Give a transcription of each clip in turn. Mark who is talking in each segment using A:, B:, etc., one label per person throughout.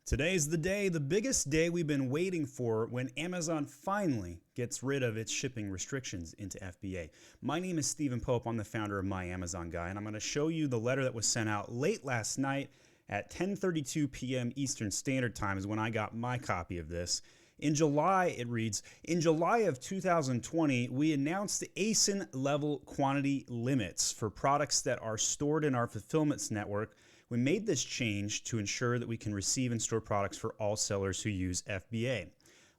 A: Today's the day, the biggest day we've been waiting for, when Amazon finally gets rid of its shipping restrictions into FBA. My name is Stephen Pope. I'm the founder of My Amazon Guy, and I'm going to show you the letter that was sent out late last night at 10:32 p.m. Eastern Standard Time is when I got my copy of this. In July, it reads, in July of 2020, we announced the ASIN-level quantity limits for products that are stored in our fulfillment network. We made this change to ensure that we can receive and store products for all sellers who use FBA.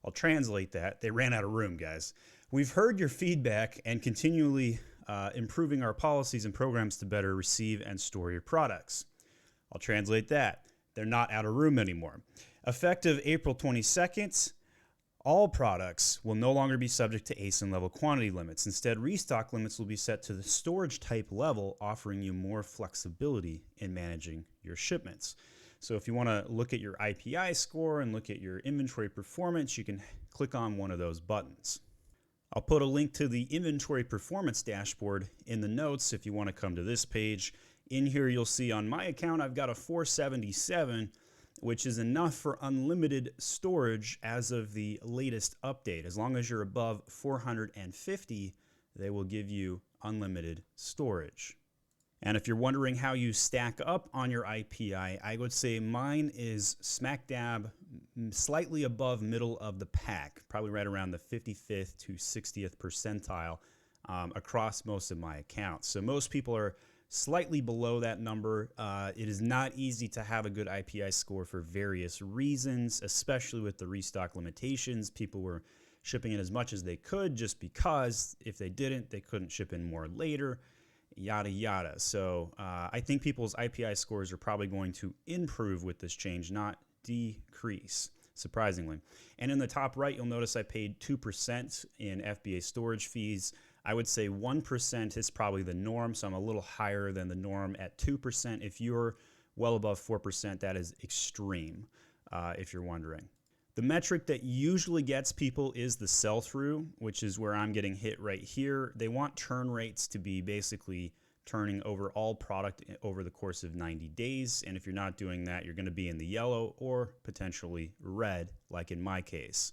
A: I'll translate that. They ran out of room, guys. We've heard your feedback and continually improving our policies and programs to better receive and store your products. I'll translate that. They're not out of room anymore. Effective April 22nd, all products will no longer be subject to ASIN-level quantity limits. Instead, restock limits will be set to the storage type level, offering you more flexibility in managing your shipments. So if you want to look at your IPI score and look at your inventory performance, you can click on one of those buttons. I'll put a link to the inventory performance dashboard in the notes if you want to come to this page. In here, you'll see on my account, I've got a 477, which is enough for unlimited storage as of the latest update. As long as you're above 450, they will give you unlimited storage. And if you're wondering how you stack up on your IPI, I would say mine is smack dab, slightly above middle of the pack, probably right around the 55th to 60th percentile across most of my accounts. So most people are slightly below that number. It is not easy to have a good IPI score for various reasons, especially with the restock limitations. People were shipping in as much as they could just because if they didn't, they couldn't ship in more later, yada, yada. So I think people's IPI scores are probably going to improve with this change, not decrease, surprisingly. And in the top right, you'll notice I paid 2% in FBA storage fees. I would say 1% is probably the norm, so I'm a little higher than the norm at 2%. If you're well above 4%, that is extreme, if you're wondering. The metric that usually gets people is the sell-through, which is where I'm getting hit right here. They want turn rates to be basically turning over all product over the course of 90 days, and if you're not doing that, you're going to be in the yellow or potentially red, like in my case.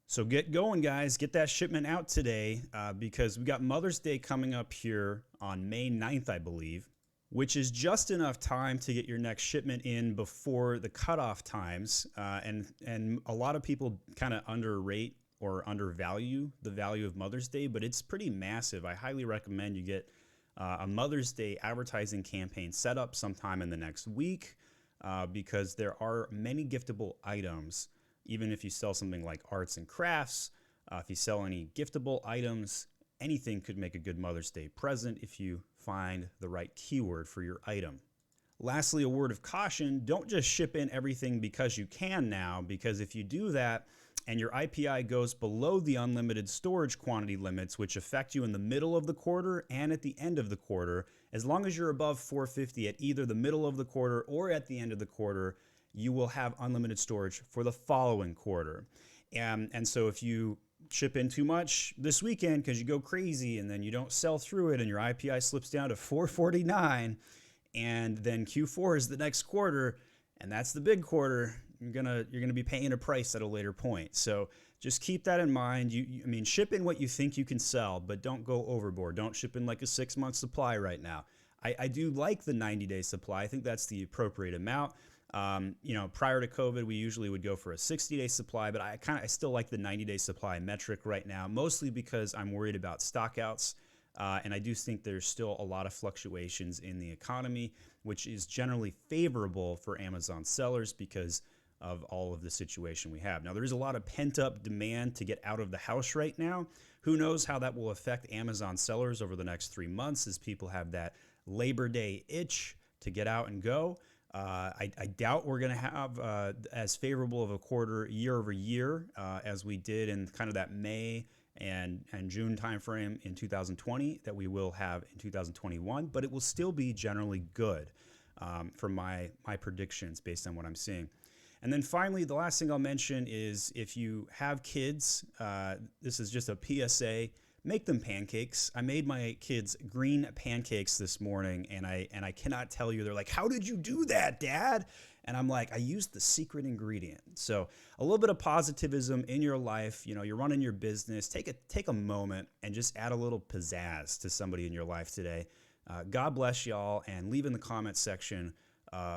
A: So get going, guys. Get that shipment out today because we got Mother's Day coming up here on May 9th, I believe, which is just enough time to get your next shipment in before the cutoff times. And a lot of people kind of underrate or undervalue the value of Mother's Day, but it's pretty massive. I highly recommend you get a Mother's Day advertising campaign set up sometime in the next week because there are many giftable items. Even if you sell something like arts and crafts, if you sell any giftable items, anything could make a good Mother's Day present if you find the right keyword for your item. Lastly, a word of caution, don't just ship in everything because you can now, because if you do that and your IPI goes below the unlimited storage quantity limits, which affect you in the middle of the quarter and at the end of the quarter, as long as you're above 450 at either the middle of the quarter or at the end of the quarter, you will have unlimited storage for the following quarter. And so if you ship in too much this weekend because you go crazy and then you don't sell through it and your IPI slips down to 449 and then Q4 is the next quarter and that's the big quarter, you're gonna be paying a price at a later point. So just keep that in mind. I mean, ship in what you think you can sell, but don't go overboard. Don't ship in like a 6-month supply right now. I do like the 90-day supply. I think that's the appropriate amount. Prior to COVID, we usually would go for a 60-day supply, but I still like the 90-day supply metric right now, mostly because I'm worried about stockouts. And I do think there's still a lot of fluctuations in the economy, which is generally favorable for Amazon sellers because of all of the situation we have. Now, there is a lot of pent-up demand to get out of the house right now. Who knows how that will affect Amazon sellers over the next 3 months as people have that Labor Day itch to get out and go. I doubt we're going to have as favorable of a quarter year over year as we did in kind of that May and June timeframe in 2020 that we will have in 2021, but it will still be generally good for my predictions based on what I'm seeing. And then finally, the last thing I'll mention is if you have kids, this is just a PSA. Make them pancakes. I made my kids green pancakes this morning, and I cannot tell you. They're like, "How did you do that, Dad?" And I'm like, I used the secret ingredient. So a little bit of positivism in your life. You know, you're running your business. Take a moment and just add a little pizzazz to somebody in your life today. God bless y'all, and leave in the comments section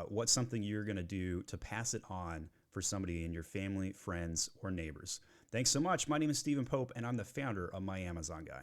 A: what's something you're going to do to pass it on for somebody in your family, friends, or neighbors. Thanks so much. My name is Stephen Pope, and I'm the founder of My Amazon Guy.